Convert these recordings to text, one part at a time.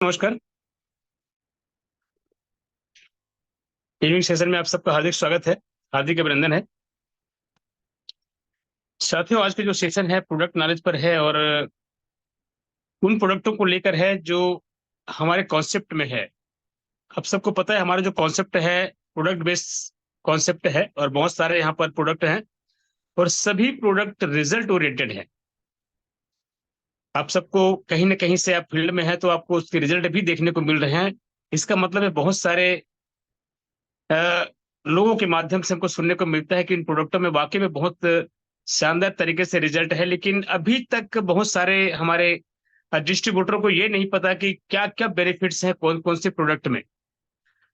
नमस्कार। Evening session में आप सबका हार्दिक स्वागत है, हार्दिक अभिनंदन है। साथियों, आज का जो सेशन है प्रोडक्ट नॉलेज पर है और उन प्रोडक्टों को लेकर है जो हमारे कॉन्सेप्ट में है। आप सबको पता है हमारा जो कॉन्सेप्ट है प्रोडक्ट बेस्ड कॉन्सेप्ट है और बहुत सारे यहाँ पर प्रोडक्ट हैं और सभी प्रोडक्ट रिजल्ट ओरिएंटेड है। आप सबको कहीं ना कहीं से आप फील्ड में है तो आपको उसके रिजल्ट भी देखने को मिल रहे हैं। इसका मतलब है बहुत सारे अ, लोगों के माध्यम से हमको सुनने को मिलता है कि इन प्रोडक्टों में वाकई में बहुत शानदार तरीके से रिजल्ट है, लेकिन अभी तक बहुत सारे हमारे डिस्ट्रीब्यूटरों को ये नहीं पता कि क्या क्या बेनिफिट्स हैं कौन कौन से प्रोडक्ट में।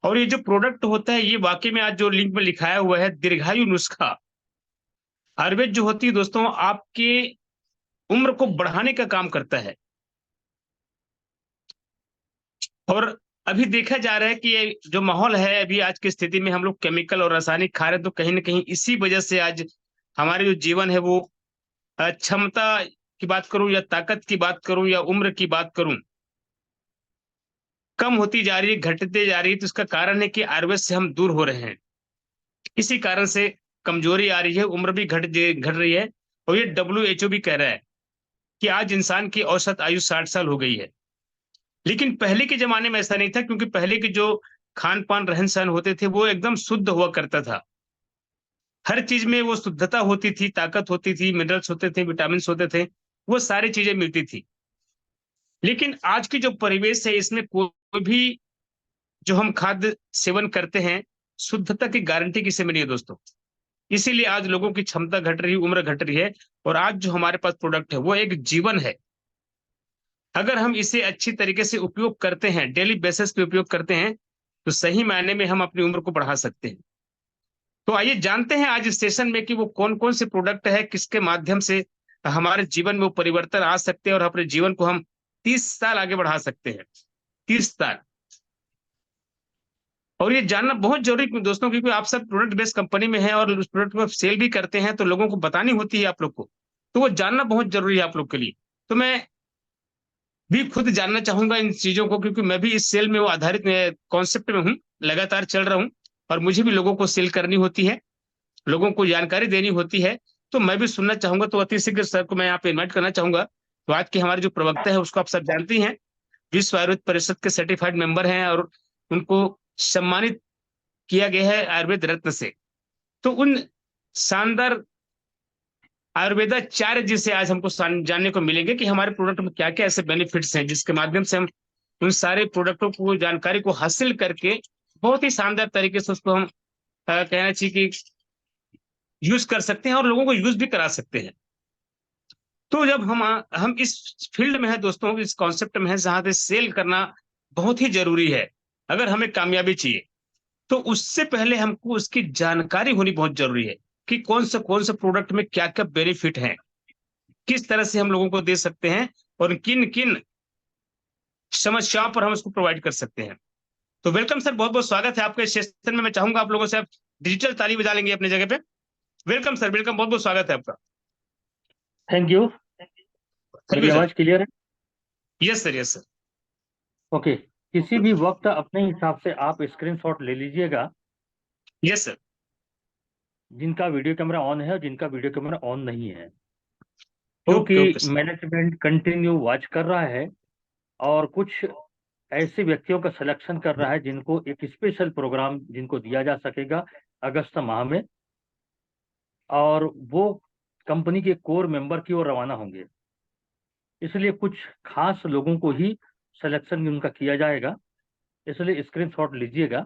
और ये जो प्रोडक्ट होता है ये वाकई में आज जो लिंक में लिखाया हुआ है दीर्घायु नुस्खा। आयुर्वेद जो होती है दोस्तों आपके उम्र को बढ़ाने का काम करता है। और अभी देखा जा रहा है कि ये जो माहौल है अभी आज की स्थिति में हम लोग केमिकल और रासायनिक खा रहे हैं, तो कहीं ना कहीं इसी वजह से आज हमारे जो जीवन है वो क्षमता की बात करूं या ताकत की बात करूं या उम्र की बात करूं, कम होती जा रही है, घटते जा रही है। तो इसका कारण है कि आयुर्वेद से हम दूर हो रहे हैं। इसी कारण से कमजोरी आ रही है, उम्र भी घट रही है। और ये WHO भी कह रहा है कि आज इंसान की औसत आयु 60 साल हो गई है। लेकिन पहले के जमाने में ऐसा नहीं था, क्योंकि पहले के जो खान पान रहन सहन होते थे वो एकदम शुद्ध हुआ करता था। हर चीज में वो शुद्धता होती थी, ताकत होती थी, मिनरल्स होते थे, विटामिन होते थे, वो सारी चीजें मिलती थी। लेकिन आज की जो परिवेश है इसमें कोई भी जो हम खाद्य सेवन करते हैं, शुद्धता की गारंटी किसी में नहीं है दोस्तों। इसीलिए आज लोगों की क्षमता घट रही है, उम्र घट रही है। और आज जो हमारे पास प्रोडक्ट है वो एक जीवन है। अगर हम इसे अच्छी तरीके से उपयोग करते हैं, डेली बेसिस पे उपयोग करते हैं, तो सही मायने में हम अपनी उम्र को बढ़ा सकते हैं। तो आइए जानते हैं आज इस सेशन में कि वो कौन कौन से प्रोडक्ट है, किसके माध्यम से हमारे जीवन में वो परिवर्तन आ सकते हैं और अपने जीवन को हम 30 साल आगे बढ़ा सकते हैं। 30 साल। और ये जानना बहुत जरूरी क्यों दोस्तों, क्योंकि आप सब प्रोडक्ट बेस्ड कंपनी में हैं और उस प्रोडक्ट को सेल भी करते हैं, तो लोगों को बतानी होती है आप लोग को। तो वो जानना बहुत जरूरी है आप लोग के लिए। तो मैं भी खुद जानना चाहूंगा इन चीजों को, क्योंकि मैं भी इस सेल में वो आधारित कॉन्सेप्ट में हूँ, लगातार चल रहा हूँ। और मुझे भी लोगों को सेल करनी होती है, लोगों को जानकारी देनी होती है। तो मैं भी सुनना चाहूंगा। तो अति शीघ्र सर को मैं यहाँ पे इन्वाइट करना चाहूंगा। तो आज के हमारे जो प्रवक्ता है उसको आप सब जानते हैं, विश्व आयुर्वेद परिषद के सर्टिफाइड मेंबर हैं और उनको सम्मानित किया गया है आयुर्वेद रत्न से। तो उन शानदार आयुर्वेदाचार्य जी से आज हमको जानने को मिलेंगे कि हमारे प्रोडक्ट में क्या क्या ऐसे बेनिफिट्स हैं जिसके माध्यम से हम उन सारे प्रोडक्टों को जानकारी को हासिल करके बहुत ही शानदार तरीके से उसको हम कहना चाहिए कि यूज कर सकते हैं और लोगों को यूज भी करा सकते हैं। तो जब हम इस फील्ड में है दोस्तों, इस कॉन्सेप्ट में है जहां पे सेल करना बहुत ही जरूरी है। अगर हमें कामयाबी चाहिए तो उससे पहले हमको उसकी जानकारी होनी बहुत जरूरी है कि कौन से प्रोडक्ट में क्या क्या बेनिफिट है, किस तरह से हम लोगों को दे सकते हैं और किन किन समस्याओं पर हम उसको प्रोवाइड कर सकते हैं। तो वेलकम सर, बहुत बहुत स्वागत है आपके सेशन में। मैं चाहूंगा आप लोगों से आप डिजिटल ताली बजा लेंगे अपनी जगह पे। वेलकम सर, वेलकम, बहुत बहुत स्वागत है आपका। Thank you. थैंक यू मेरी सर। आवाज क्लियर है? Yes sir, yes sir. Okay. किसी भी वक्त अपने हिसाब से आप स्क्रीनशॉट ले लीजिएगा, यस सर। जिनका वीडियो कैमरा ऑन है और जिनका वीडियो कैमरा ऑन नहीं है, ओके ओके क्योंकि सर। मैनेजमेंट कंटिन्यू वॉच कर रहा है और कुछ ऐसे व्यक्तियों का सिलेक्शन कर रहा है जिनको एक स्पेशल प्रोग्राम जिनको दिया जा सकेगा अगस्त माह में, और वो कंपनी के कोर मेंबर की ओर रवाना होंगे। इसलिए कुछ खास लोगों को ही सिलेक्शन उनका किया जाएगा, इसलिए स्क्रीनशॉट लीजिएगा।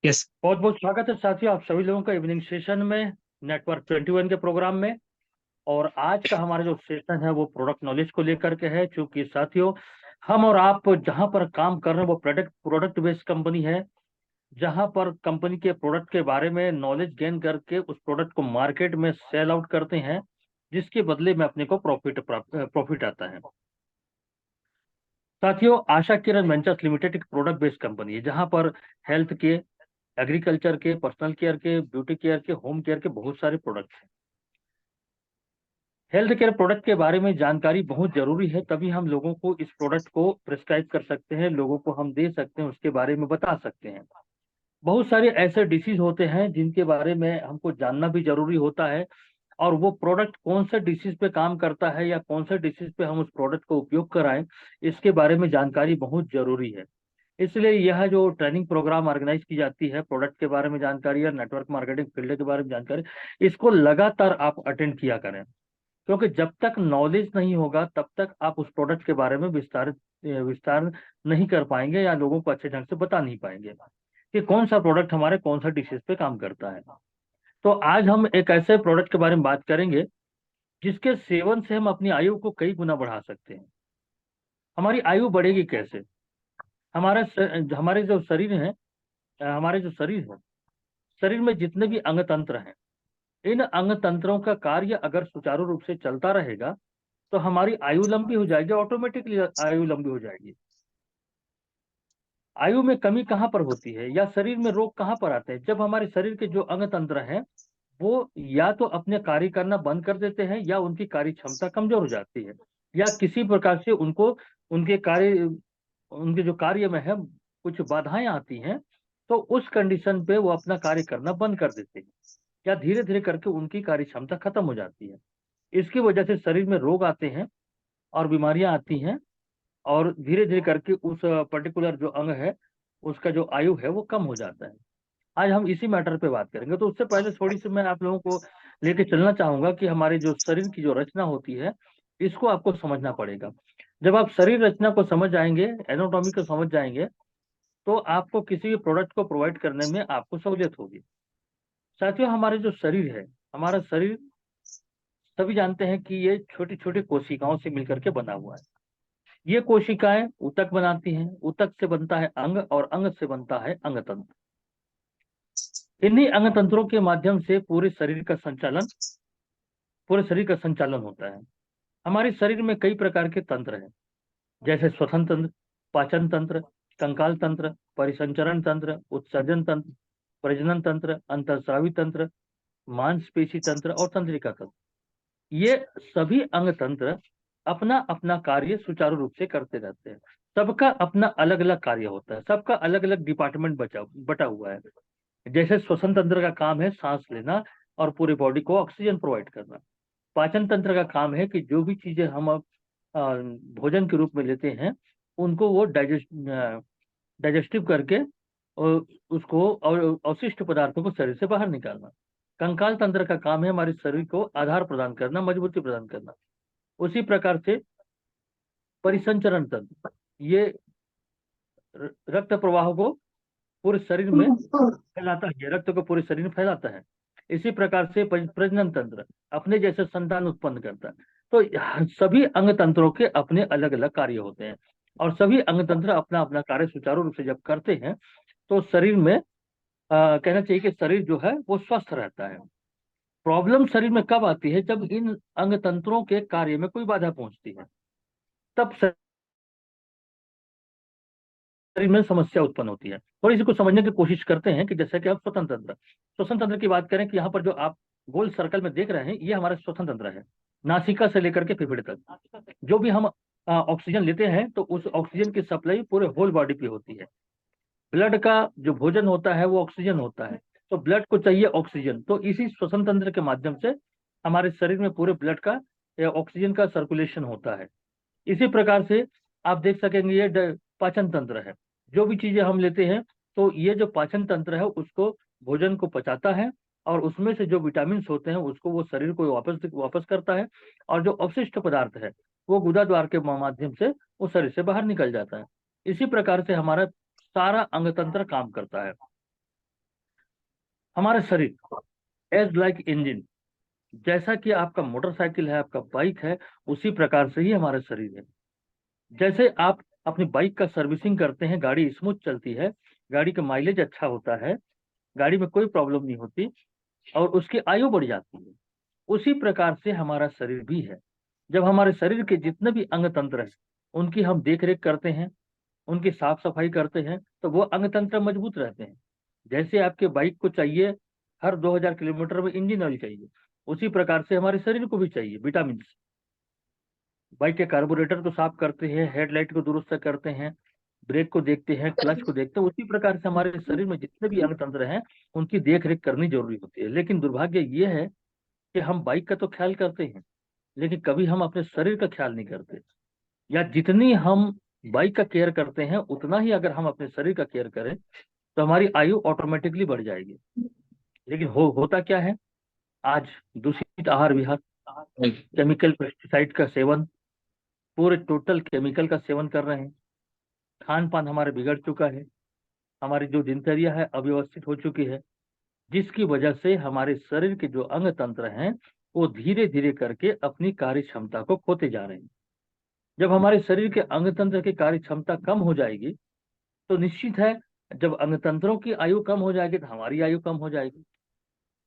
यस। बहुत बहुत स्वागत है साथियों आप सभी लोगों का इवनिंग सेशन में, नेटवर्क 21 के प्रोग्राम में। और आज का हमारा जो सेशन है वो प्रोडक्ट नॉलेज को लेकर के है, क्योंकि साथियों हम और आप जहां पर काम कर रहे हैं वो प्रोडक्ट प्रोडक्ट बेस्ड कंपनी है, जहां पर कंपनी के प्रोडक्ट के बारे में नॉलेज गेन करके उस प्रोडक्ट को मार्केट में सेल आउट करते हैं, जिसके बदले में अपने को प्रॉफिट आता है। साथियों आशा किरण वेंचर्स लिमिटेड एक प्रोडक्ट बेस्ड कंपनी है, जहां पर हेल्थ के, एग्रीकल्चर के, पर्सनल केयर के, ब्यूटी केयर के, होम केयर के बहुत सारे प्रोडक्ट्स हैं। हेल्थ केयर प्रोडक्ट के बारे में जानकारी बहुत जरूरी है, तभी हम लोगों को इस प्रोडक्ट को प्रिस्क्राइब कर सकते हैं, लोगों को हम दे सकते हैं, उसके बारे में बता सकते हैं। बहुत सारे ऐसे डिसीज होते हैं जिनके बारे में हमको जानना भी जरूरी होता है, और वो प्रोडक्ट कौन से डिसीज पे काम करता है या कौन से डिसीज पे हम उस प्रोडक्ट को उपयोग कराएं, इसके बारे में जानकारी बहुत जरूरी है। इसलिए यह जो ट्रेनिंग प्रोग्राम ऑर्गेनाइज की जाती है, प्रोडक्ट के बारे में जानकारी या नेटवर्क मार्केटिंग फील्ड के बारे में जानकारी, इसको लगातार आप अटेंड किया करें, क्योंकि जब तक नॉलेज नहीं होगा तब तक आप उस प्रोडक्ट के बारे में विस्तार नहीं कर पाएंगे या लोगों को अच्छे ढंग से बता नहीं पाएंगे कि कौन सा प्रोडक्ट हमारे कौन सा डिसीज पे काम करता है। तो आज हम एक ऐसे प्रोडक्ट के बारे में बात करेंगे जिसके सेवन से हम अपनी आयु को कई गुना बढ़ा सकते हैं। हमारी आयु बढ़ेगी कैसे? हमारे जो शरीर है, हमारे जो शरीर है, शरीर में जितने भी अंग तंत्र हैं, इन अंग तंत्रों का कार्य अगर सुचारू रूप से चलता रहेगा तो हमारी आयु लंबी हो जाएगी, ऑटोमेटिकली आयु लंबी हो जाएगी। आयु में कमी कहाँ पर होती है या शरीर में रोग कहाँ पर आते हैं? जब हमारे शरीर के जो अंग तंत्र हैं वो या तो अपने कार्य करना बंद कर देते हैं या उनकी कार्य क्षमता कमजोर हो जाती है, या किसी प्रकार से उनको उनके कार्य उनके जो कार्य में है कुछ बाधाएं आती हैं, तो उस कंडीशन पे वो अपना कार्य करना बंद कर देते हैं या धीरे धीरे करके उनकी कार्य क्षमता खत्म हो जाती है। इसकी वजह से शरीर में रोग आते हैं और बीमारियां आती हैं, और धीरे धीरे करके उस पर्टिकुलर जो अंग है उसका जो आयु है वो कम हो जाता है। आज हम इसी मैटर पे बात करेंगे। तो उससे पहले थोड़ी सी मैं आप लोगों को लेके चलना चाहूंगा कि हमारे जो शरीर की जो रचना होती है इसको आपको समझना पड़ेगा। जब आप शरीर रचना को समझ जाएंगे, एनाटॉमी को समझ जाएंगे, तो आपको किसी भी प्रोडक्ट को प्रोवाइड करने में आपको सहूलियत होगी। साथियों, हमारे जो शरीर है, हमारा शरीर सभी जानते हैं कि ये छोटी छोटी कोशिकाओं से मिलकर के बना हुआ है। ये कोशिकाएं ऊतक बनाती हैं, ऊतक से बनता है अंग, और अंग से बनता है अंग तंत्र। इन्हीं अंग तंत्रों के माध्यम से पूरे शरीर का संचालन होता है। हमारे शरीर में कई प्रकार के तंत्र हैं, जैसे श्वसन तंत्र, पाचन तंत्र, कंकाल तंत्र, परिसंचरण तंत्र, उत्सर्जन तंत्र, प्रजनन तंत्र, अंतःस्रावी तंत्र, मांसपेशी तंत्र और तंत्रिका तंत्र। ये सभी अंग तंत्र अपना अपना कार्य सुचारू रूप से करते रहते हैं। सबका अपना अलग अलग कार्य होता है, सबका अलग अलग डिपार्टमेंट बटा हुआ है। जैसे श्वसन तंत्र का काम है सांस लेना और पूरी बॉडी को ऑक्सीजन प्रोवाइड करना। पाचन तंत्र का काम है कि जो भी चीजें हम भोजन के रूप में लेते हैं उनको वो डाइजेस्टिव करके और उसको और अवशिष्ट पदार्थों को शरीर से बाहर निकालना। कंकाल तंत्र का काम है हमारे शरीर को आधार प्रदान करना, मजबूती प्रदान करना। उसी प्रकार से परिसंचरण तंत्र, ये रक्त प्रवाह को पूरे शरीर में फैलाता है, रक्त को पूरे शरीर में फैलाता है। इसी प्रकार से प्रजनन तंत्र अपने जैसे संतान उत्पन्न करता है। तो सभी अंग तंत्रों के अपने अलग अलग कार्य होते हैं, और सभी अंग तंत्र अपना अपना कार्य सुचारू रूप से जब करते हैं तो शरीर में कहना चाहिए कि शरीर जो है वो स्वस्थ रहता है। प्रॉब्लम शरीर में कब आती है? जब इन अंग तंत्रों के कार्य में कोई बाधा पहुंचती है, तब शरीर में समस्या उत्पन्न होती है। और इसी को समझने की कोशिश करते हैं कि जैसे कि आप श्वसन तंत्र की बात करें कि यहाँ पर जो आप गोल सर्कल में देख रहे हैं ये हमारा श्वसन तंत्र है। नासिका से लेकर के फेफड़े तक जो भी हम ऑक्सीजन लेते हैं तो उस ऑक्सीजन की सप्लाई पूरे होल बॉडी पे होती है। ब्लड का जो भोजन होता है वो ऑक्सीजन होता है, तो ब्लड को चाहिए ऑक्सीजन, तो इसी श्वसन तंत्र के माध्यम से हमारे शरीर में पूरे ब्लड का ऑक्सीजन का सर्कुलेशन होता है। इसी प्रकार से आप देख सकेंगे ये पाचन तंत्र है। जो भी चीजें हम लेते हैं तो ये जो पाचन तंत्र है उसको भोजन को पचाता है, और उसमें से जो विटामिन होते हैं उसको वो शरीर को वापस करता है, और जो अवशिष्ट पदार्थ है वो गुदा द्वार के माध्यम से वो शरीर से बाहर निकल जाता है। इसी प्रकार से हमारा सारा अंग तंत्र काम करता है। हमारा शरीर एज लाइक इंजन, जैसा कि आपका मोटरसाइकिल है, आपका बाइक है, उसी प्रकार से ही हमारा शरीर है। जैसे आप अपनी बाइक का सर्विसिंग करते हैं, गाड़ी स्मूथ चलती है, गाड़ी का माइलेज अच्छा होता है, गाड़ी में कोई प्रॉब्लम नहीं होती और उसकी आयु बढ़ जाती है, उसी प्रकार से हमारा शरीर भी है। जब हमारे शरीर के जितने भी अंग तंत्र हैं उनकी हम देख रेख करते हैं, उनकी साफ सफाई करते हैं, तो वो अंग तंत्र मजबूत रहते हैं। जैसे आपके बाइक को चाहिए हर 2000 किलोमीटर में इंजन ऑयल चाहिए, उसी प्रकार से हमारे शरीर को भी चाहिए विटामिन। बाइक के कार्बोरेटर को साफ करते हैं, हेडलाइट को दुरुस्त करते हैं, ब्रेक को देखते हैं, क्लच को देखते हैं, उसी प्रकार से हमारे शरीर में जितने भी अंग तंत्र हैं उनकी देख रेख करनी जरूरी होती है। लेकिन दुर्भाग्य ये है कि हम बाइक का तो ख्याल करते हैं लेकिन कभी हम अपने शरीर का ख्याल नहीं करते, या जितनी हम बाइक का केयर करते हैं उतना ही अगर हम अपने शरीर का केयर करें तो हमारी आयु ऑटोमेटिकली बढ़ जाएगी। लेकिन होता क्या है, आज दूषित आहार विहार, केमिकल पेस्टिसाइड का सेवन, पूरे टोटल केमिकल का सेवन कर रहे हैं, खान पान हमारे बिगड़ चुका है, हमारी जो दिनचर्या है अव्यवस्थित हो चुकी है, जिसकी वजह से हमारे शरीर के जो अंग तंत्र हैं वो धीरे धीरे करके अपनी कार्य क्षमता को खोते जा रहे हैं। जब हमारे शरीर के अंग तंत्र की कार्य क्षमता कम हो जाएगी तो निश्चित है जब अंग तंत्रों की आयु कम हो जाएगी तो हमारी आयु कम हो जाएगी,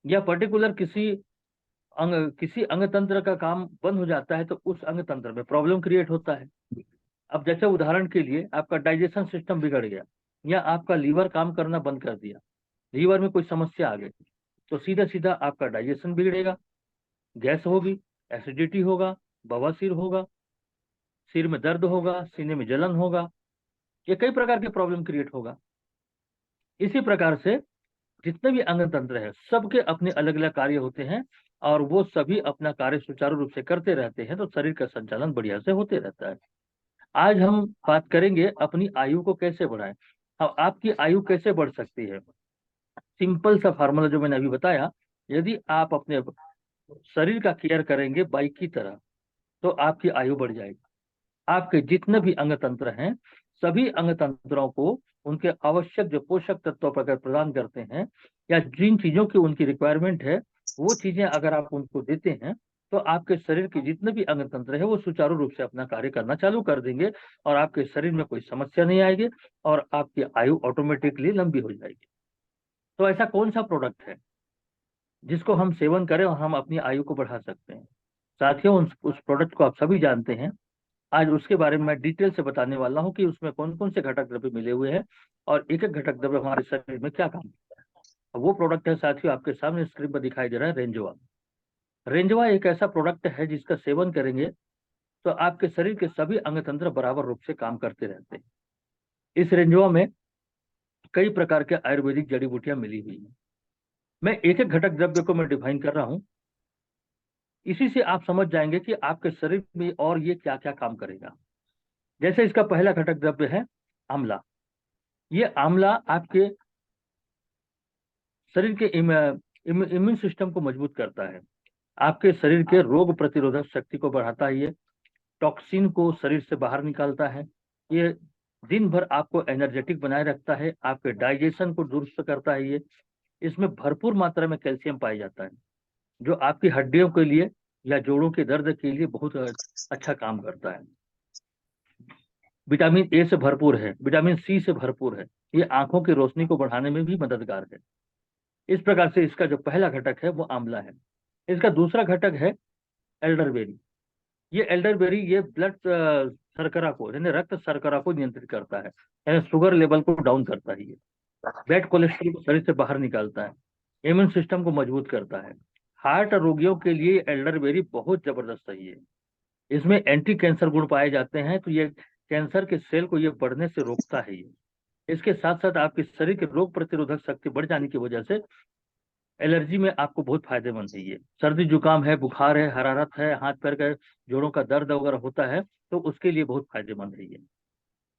या पर्टिकुलर किसी अंग तंत्र का काम बंद हो जाता है तो उस अंग तंत्र में प्रॉब्लम क्रिएट होता है। अब जैसे उदाहरण के लिए आपका डाइजेशन सिस्टम बिगड़ गया या आपका लीवर काम करना बंद कर दिया, लीवर में कोई समस्या आ गई तो सीधा सीधा आपका डाइजेशन बिगड़ेगा, गैस होगी, एसिडिटी होगा, बवासीर होगा, सिर में दर्द होगा, सीने में जलन होगा, ये कई प्रकार के प्रॉब्लम क्रिएट होगा। इसी प्रकार से जितने भी अंग तंत्र है सबके अपने अलग अलग कार्य होते हैं और वो सभी अपना कार्य सुचारू रूप से करते रहते हैं तो शरीर का संचालन बढ़िया से होते रहता है। आज हम बात करेंगे अपनी आयु को कैसे बढ़ाएं। अब आपकी आयु कैसे बढ़ सकती है, सिंपल सा फार्मूला जो मैंने अभी बताया, यदि आप अपने शरीर का केयर करेंगे बाइक की तरह तो आपकी आयु बढ़ जाएगी। आपके जितने भी अंग तंत्र हैं सभी अंग तंत्रों को उनके आवश्यक जो पोषक तत्व अगर प्रदान करते हैं या जिन चीजों की उनकी रिक्वायरमेंट है वो चीजें अगर आप उनको देते हैं तो आपके शरीर के जितने भी अंग तंत्र है वो सुचारू रूप से अपना कार्य करना चालू कर देंगे और आपके शरीर में कोई समस्या नहीं आएगी और आपकी आयु ऑटोमेटिकली लंबी हो जाएगी। तो ऐसा कौन सा प्रोडक्ट है जिसको हम सेवन करें और हम अपनी आयु को बढ़ा सकते हैं? साथियों उस प्रोडक्ट को आप सभी जानते हैं, आज उसके बारे में मैं डिटेल से बताने वाला हूं कि उसमें कौन कौन से घटक द्रव्य मिले हुए हैं और एक एक घटक द्रव्य हमारे शरीर में क्या काम करता है। वो प्रोडक्ट है साथियों आपके सामने स्क्रीन पर दिखाई दे रहा है रेंजवा। रेंजवा एक ऐसा प्रोडक्ट है जिसका सेवन करेंगे तो आपके शरीर के सभी अंग तंत्र बराबर रूप से काम करते रहते हैं। इस रेंजवा में कई प्रकार के आयुर्वेदिक जड़ी बूटियां मिली हुई हैं। मैं एक एक घटक द्रव्य को मैं डिफाइन कर रहा हूं, इसी से आप समझ जाएंगे कि आपके शरीर में और ये क्या क्या काम करेगा। जैसे इसका पहला घटक द्रव्य है आंवला। ये आंवला आपके शरीर के इम्यून सिस्टम को मजबूत करता है, आपके शरीर के रोग प्रतिरोधक शक्ति को बढ़ाता है, ये टॉक्सिन को शरीर से बाहर निकालता है, ये दिन भर आपको एनर्जेटिक बनाए रखता है, आपके डाइजेशन को दुरुस्त करता है। ये इसमें भरपूर मात्रा में कैल्शियम पाया जाता है जो आपकी हड्डियों के लिए या जोड़ों के दर्द के लिए बहुत अच्छा काम करता है। विटामिन ए से भरपूर है, विटामिन सी से भरपूर है, ये आंखों की रोशनी को बढ़ाने में भी मददगार है। इस प्रकार से इसका जो पहला घटक है वो आंवला है। इसका दूसरा घटक है एल्डरबेरी। ये एल्डरबेरी ये ब्लड शर्करा को यानी रक्त शर्करा को नियंत्रित करता है, यानी शुगर लेवल को डाउन करता है, ये बैड कोलेस्ट्रॉल को शरीर से बाहर निकालता है, इम्यून सिस्टम को मजबूत करता है। हार्ट रोगियों के लिए एल्डरबेरी बहुत जबरदस्त सही है, इसमें एंटी कैंसर गुण पाए जाते हैं तो ये कैंसर के सेल को ये बढ़ने से रोकता है। ये इसके साथ साथ आपके शरीर के रोग प्रतिरोधक शक्ति बढ़ जाने की वजह से एलर्जी में आपको बहुत फायदेमंद है। ये सर्दी जुकाम है, बुखार है, हरारत है, हाथ पैर के जोड़ों का दर्द वगैरह होता है तो उसके लिए बहुत फायदेमंद है ये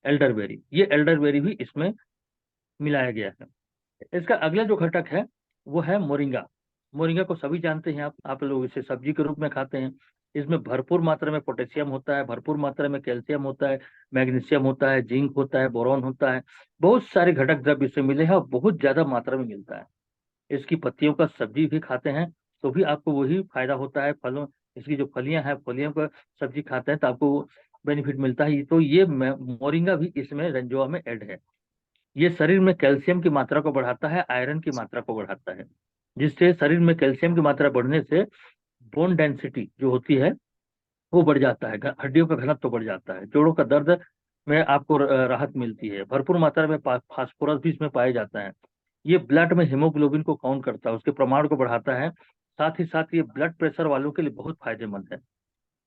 एल्डरबेरी। ये एल्डरबेरी भी इसमें मिलाया गया है। इसका अगला जो घटक है वो है मोरिंगा। मोरिंगा को सभी जानते हैं, आप लोग इसे सब्जी के रूप में खाते हैं। इसमें भरपूर मात्रा में पोटेशियम होता है, भरपूर मात्रा में कैल्शियम होता है, मैग्नीशियम होता है, जिंक होता है, बोरॉन होता है, बहुत सारे घटक द्रव्य इसमें मिले हैं और बहुत ज्यादा मात्रा में मिलता है। इसकी पत्तियों का सब्जी भी खाते हैं तो भी आपको वही फायदा होता है। फलों इसकी जो फलियां हैं फलियों का सब्जी खाते हैं तो आपको बेनिफिट मिलता है। तो ये मोरिंगा भी इसमें रेंजोआ में ऐड है। ये शरीर में कैल्शियम की मात्रा को बढ़ाता है, आयरन की मात्रा को बढ़ाता है, जिससे शरीर में कैल्शियम की मात्रा बढ़ने से बोन डेंसिटी जो होती है वो बढ़ जाता है, हड्डियों का घनत्व बढ़ जाता है, जोड़ों का दर्द में आपको राहत मिलती है। भरपूर मात्रा में फास्फोरस भी इसमें पाया जाता है। ये ब्लड में हीमोग्लोबिन को काउंट करता है, उसके प्रमाण को बढ़ाता है, साथ ही साथ ये ब्लड प्रेशर वालों के लिए बहुत फायदेमंद है।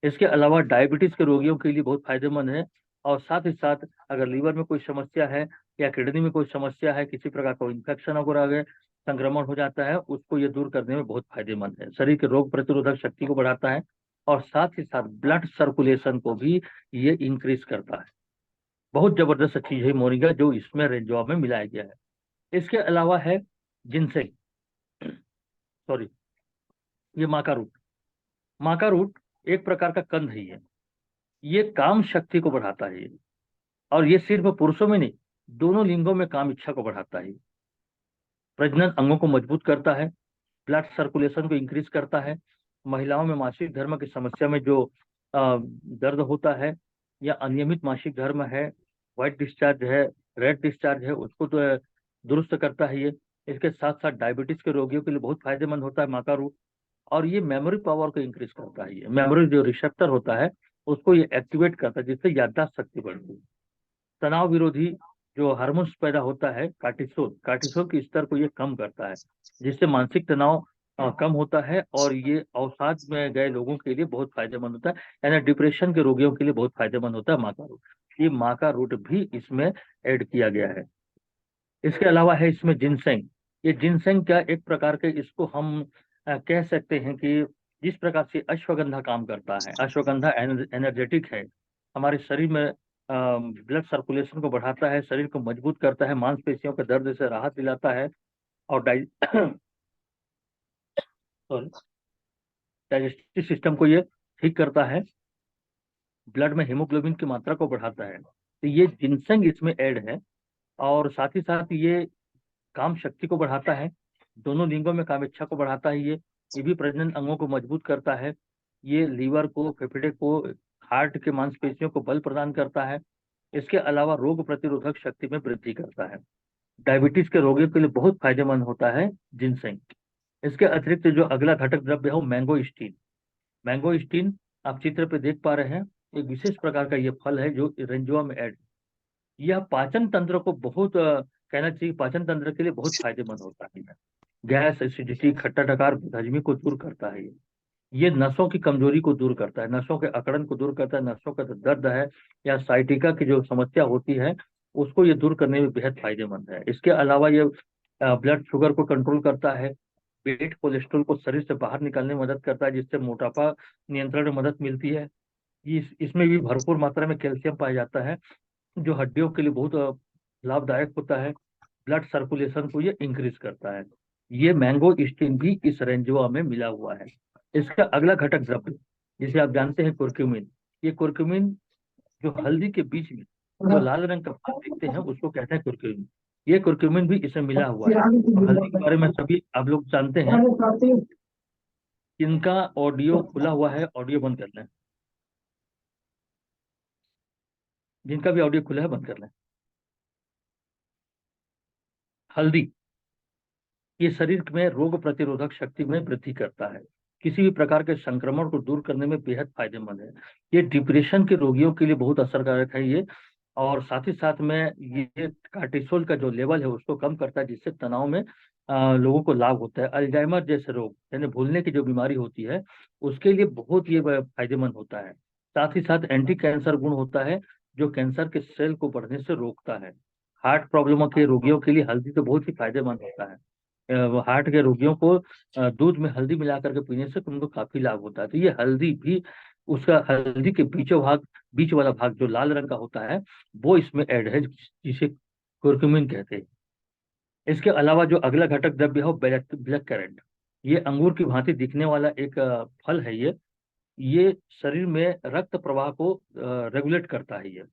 इसके अलावा डायबिटीज के रोगियों के लिए बहुत फायदेमंद है। और साथ ही साथ अगर लीवर में कोई समस्या है या किडनी में कोई समस्या है, किसी प्रकार का इन्फेक्शन वगैरह है, संक्रमण हो जाता है, उसको ये दूर करने में बहुत फायदेमंद है। शरीर के रोग प्रतिरोधक शक्ति को बढ़ाता है और साथ ही साथ ब्लड सर्कुलेशन को भी ये इंक्रीज करता है। बहुत जबरदस्त चीज है मोरिंगा, जो इसमें रेंजवा में मिलाया गया है। इसके अलावा है जिनसेंग, सॉरी, ये माका रूट। माका रूट एक प्रकार का कंद ही है। ये काम शक्ति को बढ़ाता है ये। और ये सिर्फ पुरुषों में नहीं, दोनों लिंगों में काम इच्छा को बढ़ाता है। प्रजनन अंगों को मजबूत करता है, ब्लड सर्कुलेशन को इंक्रीज करता है। महिलाओं में मासिक धर्म की समस्या में जो दर्द होता है या अनियमित मासिक धर्म है, व्हाइट डिस्चार्ज है, रेड डिस्चार्ज है, उसको तो दुरुस्त करता है ये। इसके साथ साथ डायबिटीज के रोगियों के लिए बहुत फायदेमंद होता है माका रूट। और ये मेमोरी पावर को इंक्रीज करता है। ये मेमोरी जो रिसेप्टर होता है उसको ये एक्टिवेट करता है, जिससे याददाश्त शक्ति बढ़ती है। तनाव विरोधी जो हार्मोन्स पैदा होता है कार्टिसोल, कार्टिसोल के स्तर को ये कम करता है, जिससे मानसिक तनाव कम होता है। और ये अवसाद में गए लोगों के लिए बहुत फायदेमंद होता है, यानी डिप्रेशन के रोगियों के लिए बहुत फायदेमंद होता है माका रूट। ये माका रूट भी इसमें ऐड किया गया है। इसके अलावा है इसमें जिनसेंग। ये जिनसेंग क्या एक प्रकार के, इसको हम कह सकते हैं कि जिस प्रकार से अश्वगंधा काम करता है, अश्वगंधा एनर्जेटिक है, हमारे शरीर में ब्लड सर्कुलेशन को बढ़ाता है, शरीर को मजबूत करता है, मांसपेशियों के दर्द से राहत दिलाता है और सॉरी, डाइजेस्टिव सिस्टम को ये ठीक करता है, ब्लड में हीमोग्लोबिन की मात्रा को बढ़ाता है। तो ये जिनसेंग इसमें ऐड है। और साथ ही साथ ये काम शक्ति को बढ़ाता है, दोनों लिंगों में काम इच्छा को बढ़ाता है। ये भी प्रजनन अंगों को मजबूत करता है। ये लीवर को, फेफड़े को, हार्ट के मांसपेशियों को बल प्रदान करता है। इसके अलावा रोग प्रतिरोधक शक्ति में वृद्धि करता है। डायबिटीज के रोगियों के लिए बहुत फायदेमंद होता है जिनसेंग। इसके अतिरिक्त जो अगला घटक द्रव्य है वो मैंगोस्टीन। मैंगोस्टीन आप चित्र पे देख पा रहे हैं, एक विशेष प्रकार का ये फल है जो रेंजवा में ऐड। यह पाचन तंत्र को बहुत कहना चाहिए, पाचन तंत्र के लिए बहुत फायदेमंद होता है। गैस, एसिडिटी, खट्टा डकार, बदहजमी को दूर करता है ये नसों की कमजोरी को दूर करता है, नसों के अकड़न को दूर करता है, नसों का जो दर्द है या साइटिका की जो समस्या होती है उसको ये दूर करने में बेहद फायदेमंद है। इसके अलावा ये ब्लड शुगर को कंट्रोल करता है, बेड कोलेस्ट्रॉल को शरीर से बाहर निकालने में मदद करता है, जिससे मोटापा नियंत्रण में मदद मिलती है। इसमें भी भरपूर मात्रा में कैल्शियम पाया जाता है, जो हड्डियों के लिए बहुत लाभदायक होता है। ब्लड सर्कुलेशन को ये इंक्रीज करता है। ये मैंगो स्टीन भी इस रेंजवा में मिला हुआ है। इसका अगला घटक द्रव्य जिसे आप जानते हैं कुर्क्यूमिन। ये कुर्क्यूमिन जो हल्दी के बीच में जो लाल रंग का भाग देखते हैं उसको कहते हैं कुर्क्यूमिन। ये कुर्क्यूमिन भी इसमें मिला हुआ है। और हल्दी के बारे में सभी आप लोग जानते हैं। इनका ऑडियो खुला हुआ है, ऑडियो बंद कर लें। जिनका भी ऑडियो खुला है बंद कर लें। हल्दी ये शरीर में रोग प्रतिरोधक शक्ति में वृद्धि करता है, किसी भी प्रकार के संक्रमण को दूर करने में बेहद फायदेमंद है। ये डिप्रेशन के रोगियों के लिए बहुत असरकारक है ये। और साथ ही साथ में ये कार्टिसोल का जो लेवल है उसको कम करता है, जिससे तनाव में लोगों को लाभ होता है। अल्जाइमर जैसे रोग यानी भूलने की जो बीमारी होती है उसके लिए बहुत ये फायदेमंद होता है। साथ ही साथ एंटी कैंसर गुण होता है, जो कैंसर के सेल को बढ़ने से रोकता है। हार्ट प्रॉब्लमों के रोगियों के लिए हल्दी तो बहुत ही फायदेमंद होता है। वो हार्ट के रोगियों को दूध में हल्दी मिला करके पीने से उनको काफी लाभ होता है। तो ये हल्दी भी, उसका हल्दी के बीचों भाग, बीच वाला भाग जो लाल रंग का होता है वो इसमें ऐड है, जिसे कुर्कुमिन कहते हैं। इसके अलावा जो अगला घटक द्रव्य है ब्लैक ब्लैक करंट। ये अंगूर की भांति दिखने वाला एक फल है ये शरीर में रक्त प्रवाह को रेगुलेट करता है ये।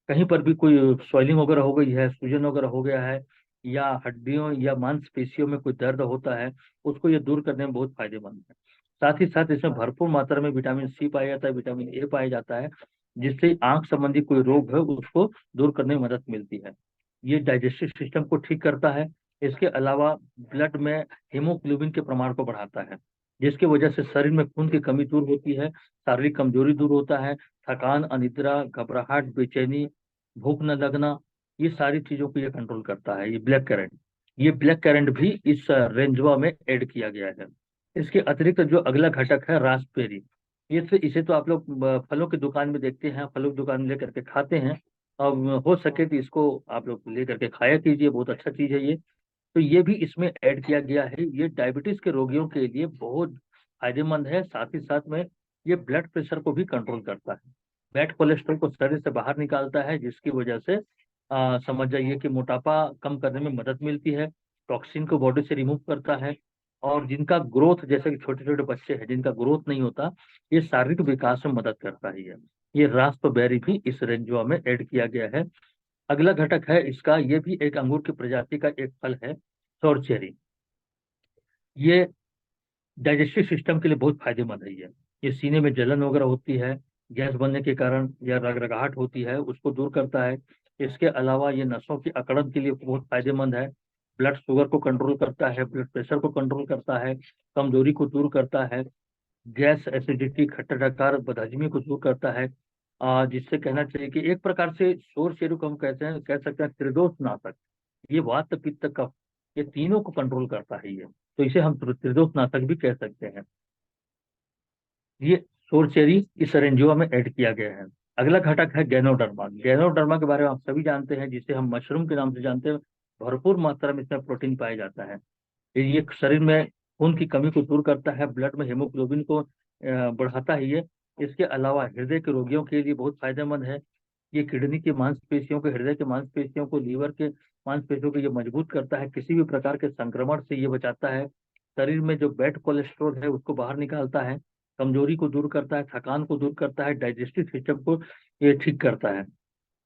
कहीं पर भी कोई स्वेलिंग वगैरह हो गई है, सूजन वगैरह हो गया है, या हड्डियों या मांसपेशियों में कोई दर्द होता है, उसको ये दूर करने में बहुत फायदेमंद है। साथ ही साथ इसमें भरपूर मात्रा में विटामिन सी पाया जाता है, विटामिन ए पाया जाता है, जिससे आंख संबंधी कोई रोग है उसको दूर करने में मदद मिलती है। ये डाइजेस्टिव सिस्टम को ठीक करता है। इसके अलावा ब्लड में हीमोग्लोबिन के प्रमाण को बढ़ाता है, जिसकी वजह से शरीर में खून की कमी दूर होती है, शारीरिक कमजोरी दूर होता है, थकान, अनिद्रा, घबराहट, बेचैनी, भूख न लगना, ये सारी चीजों को ये कंट्रोल करता है। ये ब्लैक करंट भी इस रेंजवा में ऐड किया गया है। इसके अतिरिक्त जो अगला घटक है रास्पबेरी, इसे तो आप लोग फलों की दुकान में देखते हैं, फलों की दुकान में लेकर के खाते हैं। अब हो सके तो इसको आप लोग लेकर के खाया कीजिए, बहुत अच्छा चीज है ये। तो ये भी इसमें ऐड किया गया है। ये डायबिटीज के रोगियों के लिए बहुत फायदेमंद है। साथ ही साथ में ये ब्लड प्रेशर को भी कंट्रोल करता है, बैड कोलेस्ट्रॉल को शरीर से बाहर निकालता है, जिसकी वजह से समझ जाइए कि मोटापा कम करने में मदद मिलती है, टॉक्सिन को बॉडी से रिमूव करता है। और जिनका ग्रोथ, जैसे कि छोटे छोटे बच्चे हैं जिनका ग्रोथ नहीं होता, ये शारीरिक विकास में मदद करता है ये रास्पबेरी भी इस रेंजवा में ऐड किया गया है। अगला घटक है इसका, ये भी एक अंगूर की प्रजाति का एक फल है, सोर चेरी। ये डाइजेस्टिव सिस्टम के लिए बहुत फायदेमंद है ये सीने में जलन वगैरह होती है, गैस बनने के कारण या रगरगाहट होती है, उसको दूर करता है। इसके अलावा ये नसों की अकड़न के लिए बहुत फायदेमंद है, ब्लड शुगर को कंट्रोल करता है, ब्लड प्रेशर को कंट्रोल करता है, कमजोरी को दूर करता है, गैस एसिडिटी खट्टा डकार बदहजमी को दूर करता है। जिससे कहना चाहिए कि एक प्रकार से सोर चेरू को हम कहते हैं, कह सकते हैं त्रिदोष नाशक। ये वात पित्त कफ, ये तीनों को कंट्रोल करता है ये, तो इसे हम त्रिदोष नाशक भी कह सकते हैं। ये सोरचेरी इस रेंजुआ में ऐड किया गया है। अगला घटक है गैनोडर्मा। गैनोडर्मा के बारे में आप सभी जानते हैं, जिसे हम मशरूम के नाम से जानते हैं। भरपूर मात्रा में इसमें प्रोटीन पाया जाता है। ये शरीर में खून की कमी को दूर करता है, ब्लड में हेमोग्लोबिन को बढ़ाता है ये। इसके अलावा हृदय के रोगियों के लिए बहुत फायदेमंद है। ये किडनी की मांसपेशियों को, हृदय के मांसपेशियों को, लीवर के मांसपेशियों को ये मजबूत करता है, किसी भी प्रकार के संक्रमण से ये बचाता है। शरीर में जो बैड कोलेस्ट्रॉल है उसको बाहर निकालता है, कमजोरी को दूर करता है, थकान को दूर करता है, डाइजेस्टिव सिस्टम को ये ठीक करता है।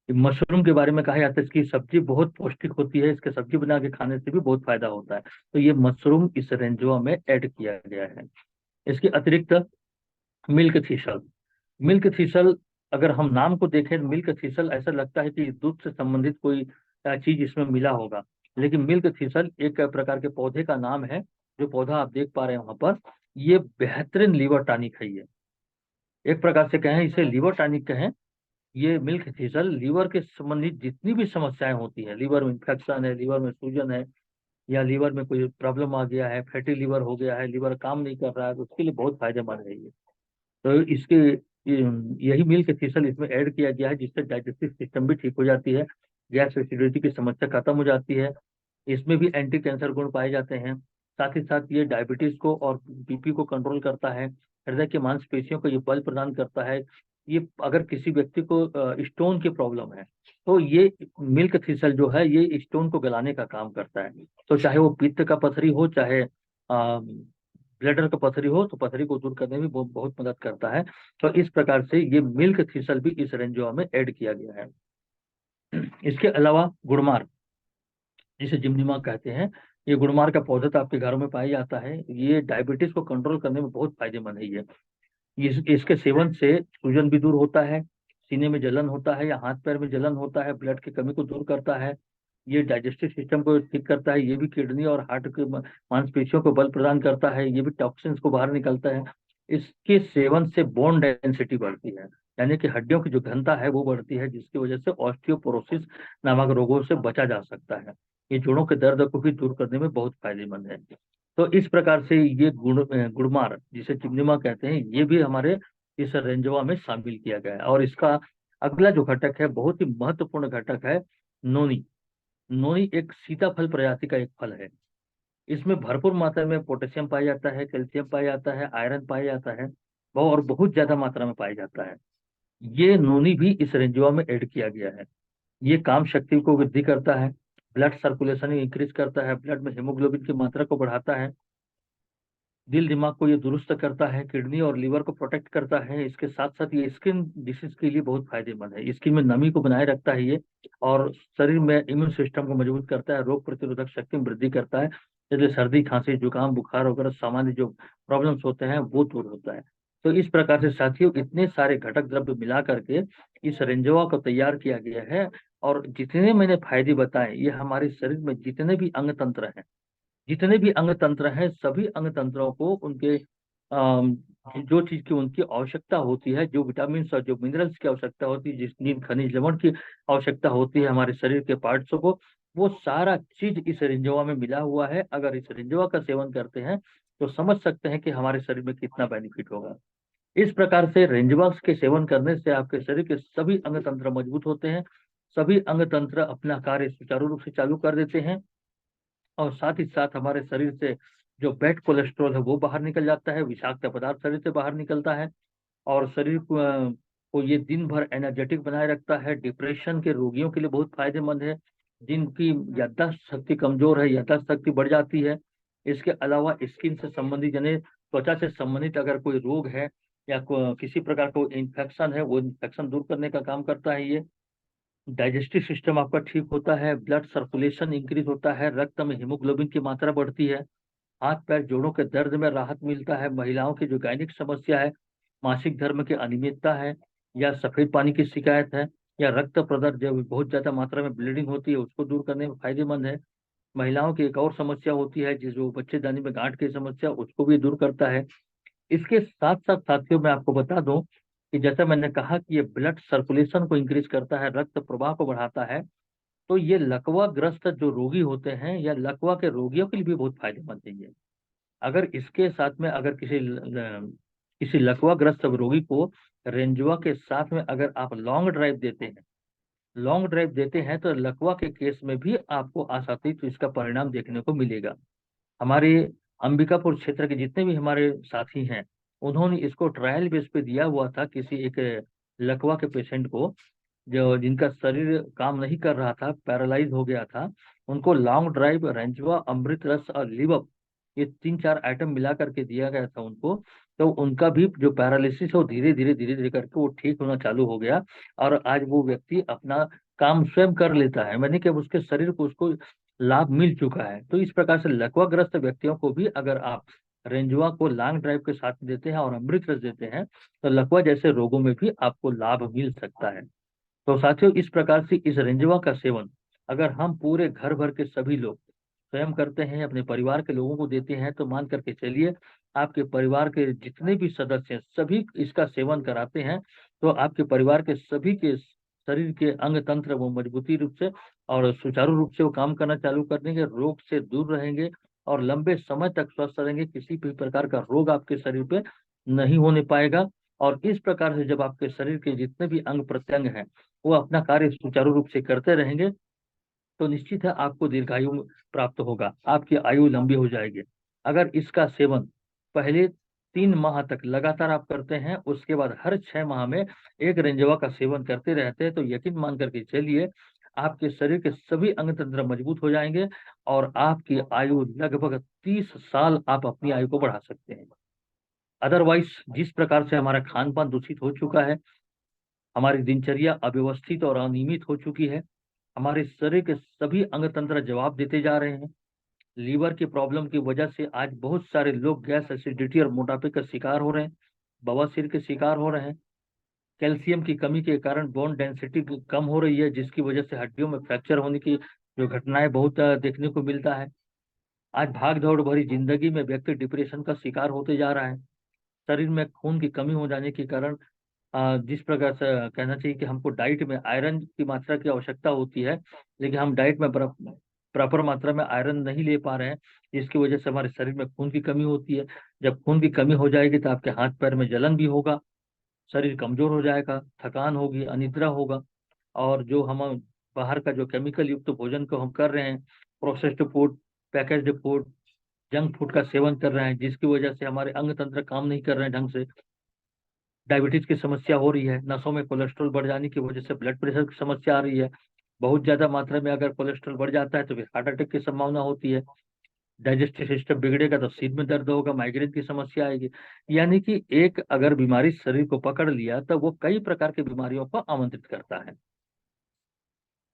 मशरूम के बारे में कहा जाता है इसकी सब्जी बहुत पौष्टिक होती है, इसके सब्जी बना के खाने से भी बहुत फायदा होता है। तो ये मशरूम इस रेंजवा में ऐड किया गया है। इसके अतिरिक्त मिल्क थीसल। मिल्क थीसल, अगर हम नाम को देखें, मिल्क थीसल ऐसा लगता है कि दूध से संबंधित कोई चीज इसमें मिला होगा, लेकिन मिल्क थीसल एक प्रकार के पौधे का नाम है। जो पौधा आप देख पा रहे हैं वहां पर, ये बेहतरीन लीवर टॉनिक है ये। एक प्रकार से कहें, इसे लीवर टॉनिक कहें। ये मिल्क थीसल लीवर के संबंधित जितनी भी समस्याएं होती है, लीवर में इन्फेक्शन है, लीवर में सूजन है, या लीवर में कोई प्रॉब्लम आ गया है, फैटी लीवर हो गया है, लीवर काम नहीं कर रहा है, तो उसके लिए बहुत फायदेमंद है ये। तो इसके यही मिल्क थीसल इसमें ऐड किया गया है, जिससे डाइजेस्टिव सिस्टम भी ठीक हो जाती है, गैस एसिडिटी की समस्या खत्म हो जाती है। इसमें भी एंटी कैंसर गुण पाए जाते हैं। साथ ही साथ ये डायबिटीज को और बीपी को कंट्रोल करता है, हृदय की मांसपेशियों को ये बल प्रदान करता है। ये अगर किसी व्यक्ति को स्टोन की प्रॉब्लम है, तो ये मिल्क थीसल जो है ये स्टोन को गलाने का काम करता है। तो चाहे वो पित्त का पथरी हो, चाहे ब्लडर का पथरी हो, तो पथरी को दूर करने में बहुत मदद करता है। तो इस प्रकार से ये मिल्क थीसल भी इस रेंजवा में ऐड किया गया है। इसके अलावा गुड़मार, जिसे जिमनीमा कहते हैं, ये गुड़मार का पौधा तो आपके घरों में पाया जाता है। ये डायबिटीज को कंट्रोल करने में बहुत फायदेमंद है ये। इसके सेवन से सूजन भी दूर होता है, सीने में जलन होता है या हाथ पैर में जलन होता है, ब्लड की कमी को दूर करता है। ये डाइजेस्टिव सिस्टम को ठीक करता है, ये भी किडनी और हार्ट के मांसपेशियों को बल प्रदान करता है, ये भी टॉक्सिन्स को बाहर निकालता है। इसके सेवन से बोन डेंसिटी बढ़ती है, यानी कि हड्डियों की जो घनता है वो बढ़ती है, जिसकी वजह से ऑस्टियोपोरोसिस नामक रोगों से बचा जा सकता है। ये जोड़ों के दर्द को भी दूर करने में बहुत फायदेमंद है। तो इस प्रकार से ये गुड़मार, जिसे चिमनिमा कहते हैं, ये भी हमारे इस रेंजवा में शामिल किया गया है। और इसका अगला जो घटक है, बहुत ही महत्वपूर्ण घटक है, नोनी। नोनी एक सीताफल प्रजाति का एक फल है। इसमें भरपूर मात्रा में पोटेशियम पाया जाता है, कैल्शियम पाया जाता है, आयरन पाया जाता है, और बहुत ज्यादा मात्रा में पाया जाता है। ये नोनी भी इस रेंजवा में ऐड किया गया है। ये काम शक्ति को वृद्धि करता है, ब्लड सर्कुलेशन इंक्रीज करता है, ब्लड में हेमोग्लोबिन की मात्रा को बढ़ाता है, दिल दिमाग को ये दुरुस्त करता है, किडनी और लीवर को प्रोटेक्ट करता है। इसके साथ साथ ये स्किन डिसीज के लिए बहुत फायदेमंद है, स्किन में नमी को बनाए रखता है ये, और शरीर में इम्यून सिस्टम को मजबूत करता है, रोग प्रतिरोधक शक्ति में वृद्धि करता है। जैसे सर्दी खांसी जुकाम बुखार वगैरह सामान्य जो प्रॉब्लम्स होते हैं वो दूर होता है। तो इस प्रकार से साथियों, इतने सारे घटक द्रव्य मिला करके इस रेंजवा को तैयार किया गया है। और जितने मैंने फायदे बताए, ये हमारे शरीर में जितने भी अंग तंत्र हैं, जितने भी अंग तंत्र हैं, सभी अंग तंत्रों को उनके जो चीज की उनकी आवश्यकता होती है, जो विटामिन और जो मिनरल्स की आवश्यकता होती है, जिन खनिज लवण की आवश्यकता होती है हमारे शरीर के पार्ट्सों को, वो सारा चीज इस रिंजवा में मिला हुआ है। अगर इस रिंजवा का सेवन करते हैं तो समझ सकते हैं कि हमारे शरीर में कितना बेनिफिट होगा। इस प्रकार से रेंजबॉक्स के सेवन करने से आपके शरीर के सभी अंग तंत्र मजबूत होते हैं, सभी अंग तंत्र अपना कार्य सुचारू रूप से चालू कर देते हैं, और साथ ही साथ हमारे शरीर से जो बैड कोलेस्ट्रॉल है वो बाहर निकल जाता है, विषाक्त पदार्थ शरीर से बाहर निकलता है, और शरीर को ये दिन भर एनर्जेटिक बनाए रखता है। डिप्रेशन के रोगियों के लिए बहुत फायदेमंद है, जिनकी याददाश्त शक्ति कमजोर है, याददाश्त शक्ति बढ़ जाती है। इसके अलावा स्किन से संबंधित यानी त्वचा से संबंधित अगर कोई रोग है या किसी प्रकार का इन्फेक्शन है, वो इन्फेक्शन दूर करने का काम करता है ये। डाइजेस्टिव सिस्टम आपका ठीक होता है, ब्लड सर्कुलेशन इंक्रीज होता है, रक्त में हीमोग्लोबिन की मात्रा बढ़ती है, हाथ पैर जोड़ों के दर्द में राहत मिलता है। महिलाओं की जो गायनिक समस्या है, मासिक धर्म की अनियमितता है, या सफेद पानी की शिकायत है, या रक्त प्रदर्द जब बहुत ज्यादा मात्रा में ब्लीडिंग होती है, उसको दूर करने में फायदेमंद है। महिलाओं की एक और समस्या होती है जो बच्चेदानी में गांठ की समस्या, उसको भी दूर करता है। इसके साथ साथ साथियों मैं आपको बता दूं कि जैसा मैंने कहा कि ये ब्लड सर्कुलेशन को इंक्रीज करता है, रक्त प्रवाह को बढ़ाता है, तो ये लकवा ग्रस्त जो रोगी होते हैं या लकवा के रोगियों के लिए भी बहुत फायदेमंद है ये। अगर इसके साथ में अगर किसी लकवा ग्रस्त रोगी को रेंजुआ के साथ में अगर आप लॉन्ग ड्राइव देते हैं तो लकवा के केस में भी आपको आसानी तो इसका परिणाम देखने को मिलेगा। हमारे अंबिकापुर क्षेत्र के जितने भी हमारे साथी हैं, उन्होंने इसको ट्रायल बेस पे दिया हुआ था किसी एक लकवा के पेशेंट को, जो जिनका शरीर काम नहीं कर रहा था, पैरालाइज हो गया था। उनको लॉन्ग ड्राइव, रेंजवा, अमृत रस और लिवप, ये 3-4 आइटम मिला करके दिया गया था उनको। तो उनका भी जो पैरालिसिस है वो धीरे धीरे करके वो ठीक होना चालू हो गया, और आज वो व्यक्ति अपना काम स्वयं कर लेता है, मैंने कि उसके शरीर को उसको लाभ मिल चुका है। तो इस प्रकार से लकवाग्रस्त व्यक्तियों को भी अगर आप रेंजुआ को लॉन्ग ड्राइव के साथ देते हैं और अमृत रस देते हैं, तो लकवा जैसे रोगों में भी आपको लाभ मिल सकता है। तो साथियों, इस प्रकार से इस रेंजवा का सेवन अगर हम पूरे घर भर के सभी लोग स्वयं करते हैं, अपने परिवार के लोगों को देते हैं, तो मान करके चलिए आपके परिवार के जितने भी सदस्य हैं सभी इसका सेवन कराते हैं, तो आपके परिवार के सभी के शरीर के अंग तंत्र वो मजबूती रूप से और सुचारू रूप से वो काम करना चालू कर देंगे, रोग से दूर रहेंगे और लंबे समय तक स्वस्थ रहेंगे। किसी भी प्रकार का रोग आपके शरीर पे नहीं होने पाएगा। और इस प्रकार से जब आपके शरीर के जितने भी अंग प्रत्यंग हैं वो अपना कार्य सुचारू रूप से करते रहेंगे, तो निश्चित है आपको दीर्घायु प्राप्त होगा, आपकी आयु लंबी हो जाएगी। अगर इसका सेवन पहले 3 माह तक लगातार आप करते हैं, उसके बाद हर 6 माह में एक रेंजवा का सेवन करते रहते हैं, तो यकीन मान करके चलिए आपके शरीर के सभी अंग तंत्र मजबूत हो जाएंगे और आपकी आयु लगभग 30 साल आप अपनी आयु को बढ़ा सकते हैं। अदरवाइज जिस प्रकार से हमारा खान पान दूषित हो चुका है, हमारी दिनचर्या अव्यवस्थित और अनियमित हो चुकी है, हमारे शरीर के सभी अंग तंत्र जवाब देते जा रहे हैं। लीवर की प्रॉब्लम की वजह से आज बहुत सारे लोग गैस एसिडिटी और मोटापे का शिकार हो रहे हैं, बवासीर के शिकार हो रहे हैं। कैल्शियम की कमी के कारण बोन डेंसिटी कम हो रही है, जिसकी वजह से हड्डियों में फ्रैक्चर होने की जो घटनाएं बहुत देखने को मिलता है। आज भाग दौड़ भरी जिंदगी में व्यक्ति डिप्रेशन का शिकार होते जा रहा है। शरीर में खून की कमी हो जाने के कारण जिस प्रकार से कहना चाहिए कि हमको डाइट में आयरन की मात्रा की आवश्यकता होती है, लेकिन हम डाइट में प्रॉपर मात्रा में आयरन नहीं ले पा रहे हैं, जिसकी वजह से हमारे शरीर में खून की कमी होती है। जब खून की कमी हो जाएगी तो आपके हाथ पैर में जलन भी होगा, शरीर कमजोर हो जाएगा, थकान होगी, अनिद्रा होगा। और जो हम बाहर का जो केमिकल युक्त भोजन को हम कर रहे हैं, processed food, packaged food, junk food का सेवन कर रहे हैं, जिसकी वजह से हमारे अंग तंत्र काम नहीं कर रहे हैं ढंग से, डायबिटीज की समस्या हो रही है, नसों में कोलेस्ट्रॉल बढ़ जाने की वजह से ब्लड प्रेशर की समस्या आ रही है। बहुत ज्यादा मात्रा में अगर कोलेस्ट्रॉल बढ़ जाता है तो फिर हार्ट अटैक की संभावना होती है। डाइजेस्टिव सिस्टम बिगड़ेगा तो सिर में दर्द होगा, माइग्रेन की समस्या आएगी। यानी कि एक अगर बीमारी शरीर को पकड़ लिया तो वो कई प्रकार की बीमारियों को आमंत्रित करता है।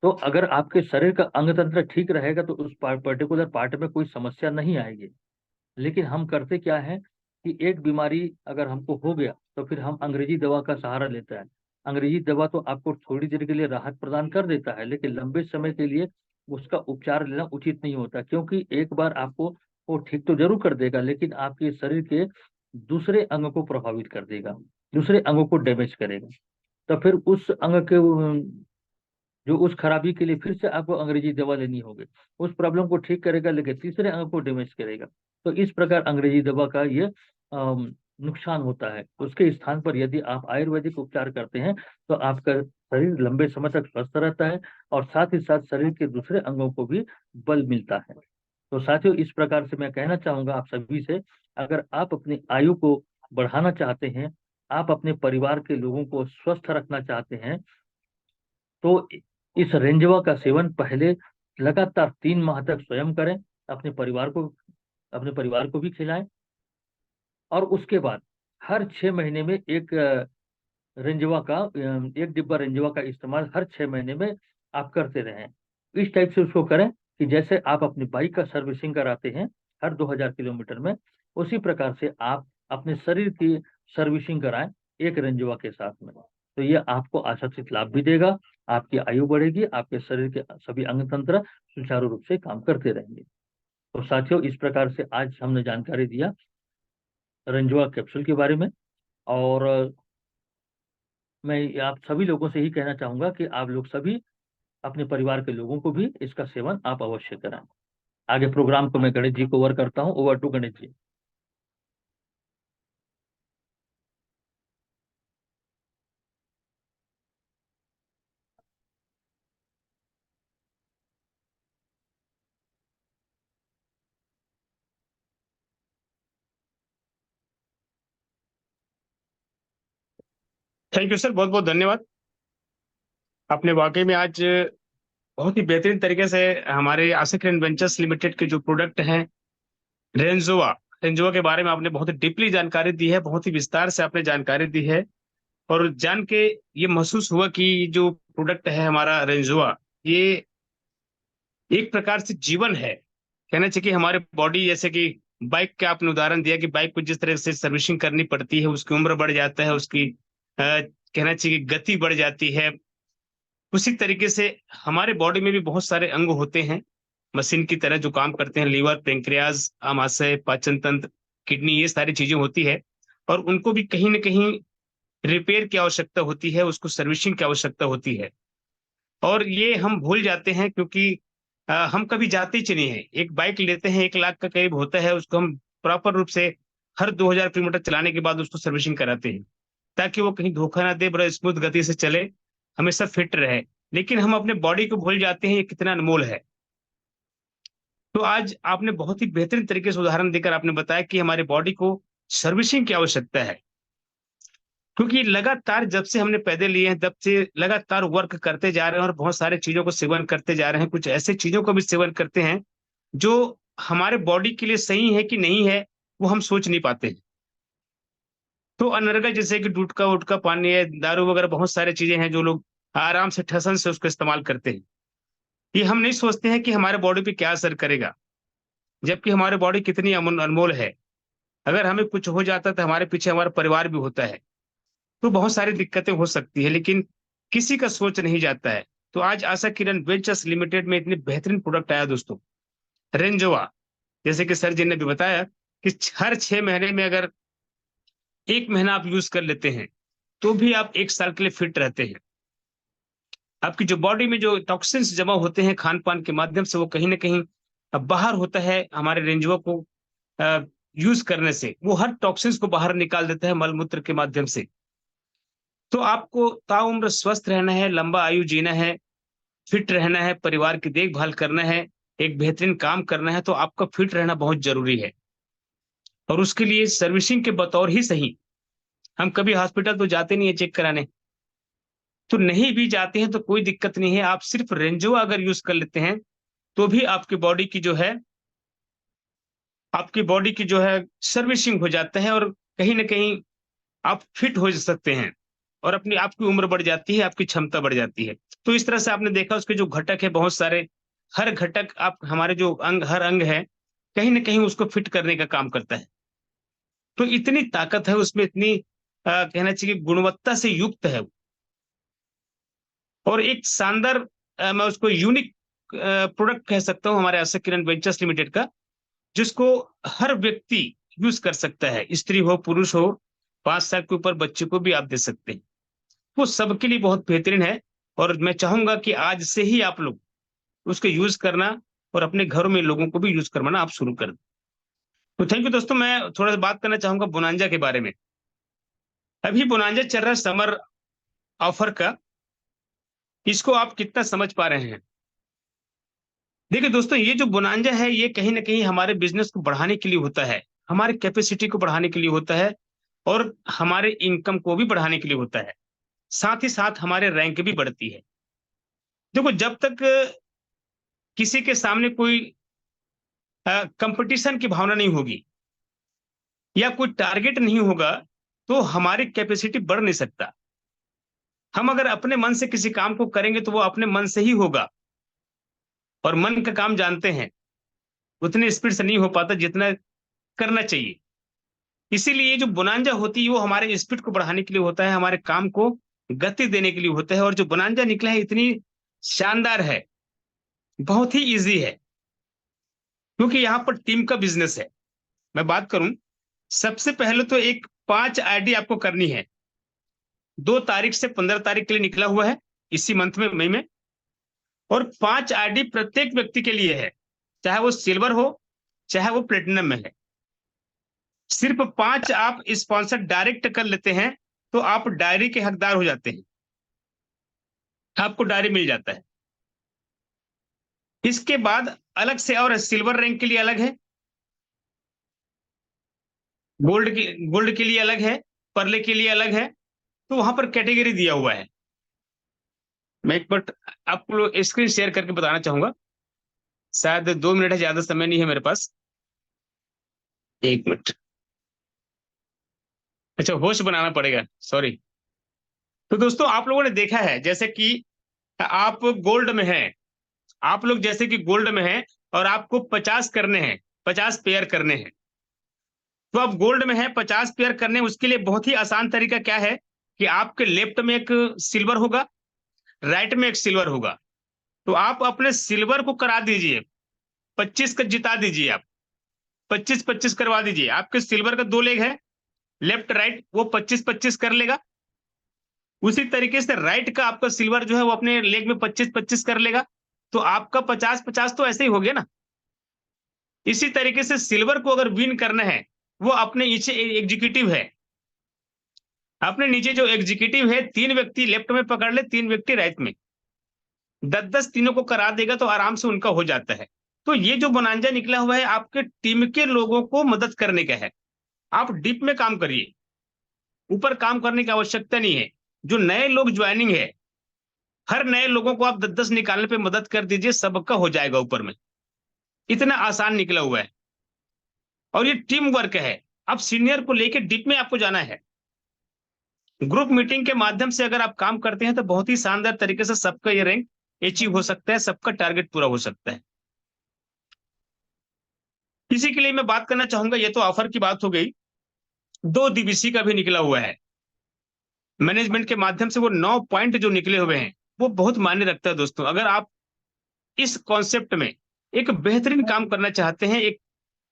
तो अगर आपके शरीर का अंग तंत्र ठीक रहेगा तो उस पर्टिकुलर पार्ट में कोई समस्या नहीं आएगी। लेकिन हम करते क्या है कि एक बीमारी अगर हमको हो गया तो फिर हम अंग्रेजी दवा का सहारा लेते हैं। अंग्रेजी दवा तो आपको थोड़ी देर के लिए राहत प्रदान कर देता है, लेकिन लंबे समय के लिए उसका उपचार लेना उचित नहीं होता, क्योंकि एक बार आपको वो ठीक तो जरूर कर देगा, लेकिन आपके शरीर के दूसरे अंग को प्रभावित कर देगा, दूसरे अंगों को डैमेज करेगा। तो फिर उस अंग के जो उस खराबी के लिए फिर से आपको अंग्रेजी दवा लेनी होगी, उस प्रॉब्लम को ठीक करेगा लेकिन तीसरे अंग को डैमेज करेगा। तो इस प्रकार अंग्रेजी दवा का ये नुकसान होता है। उसके स्थान पर यदि आप आयुर्वेदिक उपचार करते हैं तो आपका शरीर लंबे समय तक स्वस्थ रहता है और साथ ही साथ शरीर के दूसरे अंगों को भी बल मिलता है। तो साथियों, इस प्रकार से मैं कहना चाहूंगा आप सभी से, अगर आप अपनी आयु को बढ़ाना चाहते हैं, आप अपने परिवार के लोगों को स्वस्थ रखना चाहते हैं, तो इस रेंजवा का सेवन पहले लगातार 3 माह तक स्वयं करें, अपने परिवार को भी खिलाएं, और उसके बाद हर 6 महीने में एक डिब्बा रेंजवा का इस्तेमाल हर 6 महीने में आप करते रहें। इस टाइप से उसको करें कि जैसे आप अपनी बाइक का सर्विसिंग कराते हैं हर 2000 किलोमीटर में, उसी प्रकार से आप अपने शरीर की सर्विसिंग कराएं एक रेंजवा के साथ में। तो ये आपको आशातीत लाभ भी देगा, आपकी आयु बढ़ेगी, आपके शरीर के सभी अंग तंत्र सुचारू रूप से काम करते रहेंगे। तो साथियों, इस प्रकार से आज हमने जानकारी दिया रेंजवा कैप्सूल के बारे में, और मैं आप सभी लोगों से ही कहना चाहूंगा कि आप लोग सभी अपने परिवार के लोगों को भी इसका सेवन आप अवश्य कराएं। आगे प्रोग्राम को मैं गणेश जी को ओवर करता हूं। Over to Ganesh ji. Thank you sir, बहुत बहुत धन्यवाद। आपने वाकई में आज बहुत ही बेहतरीन तरीके से हमारे आशा किरण वेंचर्स लिमिटेड के जो प्रोडक्ट हैं रेंजोवा रेंजोवा के बारे में आपने बहुत ही डीपली जानकारी दी है, बहुत ही विस्तार से आपने जानकारी दी है। और जान के ये महसूस हुआ कि जो प्रोडक्ट है हमारा रेंजोवा, ये एक प्रकार से जीवन है। कहना चाहिए कि हमारे बॉडी, जैसे कि बाइक का आपने उदाहरण दिया कि बाइक को जिस तरह से सर्विसिंग करनी पड़ती है, उसकी उम्र बढ़ जाता है, उसकी कहना चाहिए कि गति बढ़ जाती है, उसी तरीके से हमारे बॉडी में भी बहुत सारे अंग होते हैं मशीन की तरह जो काम करते हैं। लीवर, पेंक्रियाज, आमाशय, पाचन तंत्र, किडनी, ये सारी चीजें होती है, और उनको भी कहीं ना कहीं रिपेयर की आवश्यकता होती है, उसको सर्विसिंग की आवश्यकता होती है। और ये हम भूल जाते हैं क्योंकि हम कभी जाते ही नहीं है। एक बाइक लेते हैं 1 लाख का करीब होता है, उसको हम प्रॉपर रूप से हर 2000 किलोमीटर चलाने के बाद उसको सर्विसिंग कराते हैं, ताकि वो कहीं धोखा ना दे, बड़ा स्मूथ गति से चले, हमेशा फिट रहे। लेकिन हम अपने बॉडी को भूल जाते हैं, ये कितना अनमोल है। तो आज आपने बहुत ही बेहतरीन तरीके से उदाहरण देकर आपने बताया कि हमारे बॉडी को सर्विसिंग की आवश्यकता है, क्योंकि लगातार जब से हमने पैदे लिए हैं तब से लगातार वर्क करते जा रहे हैं और बहुत सारे चीजों को सेवन करते जा रहे हैं। कुछ ऐसे चीजों को भी सेवन करते हैं जो हमारे बॉडी के लिए सही है कि नहीं है, वो हम सोच नहीं पाते हैं। तो अनर्गल, जैसे कि गुटखा वुटखा पानी है, दारू वगैरह, बहुत सारी चीजें हैं जो लोग आराम से ठसन से उसको इस्तेमाल करते हैं। ये हम नहीं सोचते हैं कि हमारे बॉडी पे क्या असर करेगा, जबकि हमारी बॉडी कितनी अनमोल है। अगर हमें कुछ हो जाता है तो हमारे पीछे हमारा परिवार भी होता है, तो बहुत सारी दिक्कतें हो सकती है, लेकिन किसी का सोच नहीं जाता है। तो आज आशा किरण वेंचर्स लिमिटेड में इतनी बेहतरीन प्रोडक्ट आया दोस्तों, रेंजोवा। जैसे कि सर जी ने भी बताया कि हर 6 महीने में अगर 1 महीना आप यूज कर लेते हैं तो भी आप 1 साल के लिए फिट रहते हैं। आपकी जो बॉडी में जो टॉक्सिन्स जमा होते हैं खान पान के माध्यम से, वो कहीं ना कहीं बाहर होता है। हमारे रेंजोवा को यूज करने से वो हर टॉक्सिन्स को बाहर निकाल देता है मलमूत्र के माध्यम से। तो आपको ताउम्र स्वस्थ रहना है, लंबा आयु जीना है, फिट रहना है, परिवार की देखभाल करना है, एक बेहतरीन काम करना है, तो आपका फिट रहना बहुत जरूरी है। और उसके लिए सर्विसिंग के बतौर ही सही, हम कभी हॉस्पिटल तो जाते नहीं है चेक कराने, तो नहीं भी जाते हैं तो कोई दिक्कत नहीं है। आप सिर्फ रेंजो अगर यूज कर लेते हैं तो भी आपकी बॉडी की जो है सर्विसिंग हो जाता है, और कहीं ना कहीं आप फिट हो सकते हैं, और अपनी आपकी उम्र बढ़ जाती है, आपकी क्षमता बढ़ जाती है। तो इस तरह से आपने देखा उसके जो घटक है बहुत सारे, हर घटक आप हमारे जो हर अंग है कहीं ना कहीं उसको फिट करने का काम करता है। तो इतनी ताकत है उसमें, इतनी कहना चाहिए गुणवत्ता से युक्त है वो। और एक शानदार, मैं उसको यूनिक प्रोडक्ट कह सकता हूं हमारे आशा किरण वेंचर्स लिमिटेड का, जिसको हर व्यक्ति यूज कर सकता है, स्त्री हो पुरुष हो, 5 साल के ऊपर बच्चे को भी आप दे सकते हैं। वो सबके लिए बहुत बेहतरीन है। और मैं चाहूंगा कि आज से ही आप लोग उसको यूज करना और अपने घरों में लोगों को भी यूज करवाना आप शुरू कर दें। तो थैंक यू दोस्तों, मैं थोड़ा सा बात करना चाहूंगा बोनांजा के बारे में। अभी बोनांजा चल रहा है समर ऑफर का, इसको आप कितना समझ पा रहे हैं? देखिए दोस्तों, ये जो बोनांजा है ये कहीं ना कहीं हमारे बिजनेस को बढ़ाने के लिए होता है, हमारी कैपेसिटी को बढ़ाने के लिए होता है, और हमारे इनकम को भी बढ़ाने के लिए होता है। साथ ही साथ हमारे रैंक भी बढ़ती है। देखो, जब तक किसी के सामने कोई कंपटीशन की भावना नहीं होगी या कोई टारगेट नहीं होगा, तो हमारी कैपेसिटी बढ़ नहीं सकता। हम अगर अपने मन से किसी काम को करेंगे तो वो अपने मन से ही होगा, और मन का काम जानते हैं उतनी स्पीड से नहीं हो पाता जितना करना चाहिए। इसीलिए ये जो बोनांजा होती है वो हमारे स्पीड को बढ़ाने के लिए होता है, हमारे काम को गति देने के लिए होता है। और जो बोनांजा निकला है इतनी शानदार है, बहुत ही इजी है, क्योंकि यहाँ पर टीम का बिजनेस है। मैं बात करूं, सबसे पहले तो एक 5 आईडी आपको करनी है। 2 तारीख से 15 तारीख के लिए निकला हुआ है, इसी मंथ में, मई में। और 5 आईडी प्रत्येक व्यक्ति के लिए है, चाहे वो सिल्वर हो चाहे वो प्लेटिनम में है। सिर्फ 5 आप स्पॉन्सर डायरेक्ट कर लेते हैं तो आप डायरी के हकदार हो जाते हैं, आपको डायरी मिल जाता है। इसके बाद अलग से और सिल्वर रैंक के लिए अलग है, गोल्ड के लिए अलग है, परले के लिए अलग है। तो वहां पर कैटेगरी दिया हुआ है। मैं एक बार आपको स्क्रीन शेयर करके बताना चाहूंगा, शायद 2 मिनट है, ज्यादा समय नहीं है मेरे पास। 1 मिनट। अच्छा, होस्ट बनाना पड़ेगा, सॉरी। तो दोस्तों, आप लोगों ने देखा है जैसे कि आप गोल्ड में हैं, आप लोग जैसे कि गोल्ड में हैं और आपको 50 करने हैं, 50 पेयर करने हैं। तो आप गोल्ड में हैं, 50 पेयर करने, उसके लिए बहुत ही आसान तरीका क्या है कि आपके लेफ्ट में एक सिल्वर होगा, राइट में एक सिल्वर होगा। तो आप अपने सिल्वर को करा दीजिए, 25 का जिता दीजिए आप, 25-25 करवा दीजिए। आपके सिल्वर का 2 लेग है, लेफ्ट राइट, वो 25-25 कर लेगा। उसी तरीके से राइट का आपका सिल्वर जो है वो अपने लेग में 25-25 कर लेगा। तो आपका 50-50 तो ऐसे ही हो गया ना। इसी तरीके से सिल्वर को अगर विन करना है, वो अपने नीचे एग्जीक्यूटिव है, अपने नीचे जो एग्जीक्यूटिव है, 3 व्यक्ति लेफ्ट में पकड़ ले, 3 व्यक्ति राइट में, 10-10 तीनों को करा देगा तो आराम से उनका हो जाता है। तो ये जो बोनांजा निकला हुआ है आपके टीम के लोगों को मदद करने का है। आप डीप में काम करिए, ऊपर काम करने की आवश्यकता नहीं है। जो नए लोग ज्वाइनिंग है, हर नए लोगों को आप 10-10 निकालने पे मदद कर दीजिए, सबका हो जाएगा ऊपर में। इतना आसान निकला हुआ है, और ये टीम वर्क है। अब सीनियर को लेके डीप में आपको जाना है। ग्रुप मीटिंग के माध्यम से अगर आप काम करते हैं तो बहुत ही शानदार तरीके से सबका ये रैंक अचीव हो सकता है, सबका टारगेट पूरा हो सकता है। इसी के लिए मैं बात करना चाहूंगा, ये तो ऑफर की बात हो गई, 2 डीबीसी का भी निकला हुआ है मैनेजमेंट के माध्यम से। वो 9 पॉइंट जो निकले हुए हैं वो बहुत मायने रखता है दोस्तों। अगर आप इस कॉन्सेप्ट में एक बेहतरीन काम करना चाहते हैं, एक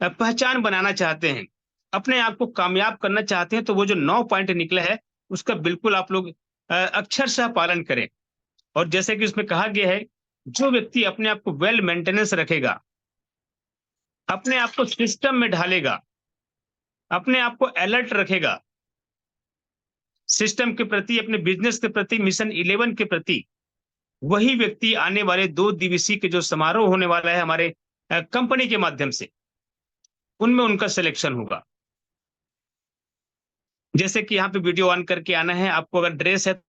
पहचान बनाना चाहते हैं, अपने आप को कामयाब करना चाहते हैं, तो वो जो 9 पॉइंट निकला है उसका बिल्कुल आप लोग अक्षरशः पालन करें। और जैसे कि उसमें कहा गया है, जो व्यक्ति अपने आप को वेल मेंटेनेंस रखेगा, अपने आप को सिस्टम में ढालेगा, अपने आप को अलर्ट रखेगा सिस्टम के प्रति, अपने बिजनेस के प्रति, मिशन 11 के प्रति, वही व्यक्ति आने वाले 2 दिवसीय के जो समारोह होने वाला है हमारे कंपनी के माध्यम से, उनमें उनका सिलेक्शन होगा। जैसे कि यहाँ पे वीडियो ऑन करके आना है, आपको अगर ड्रेस है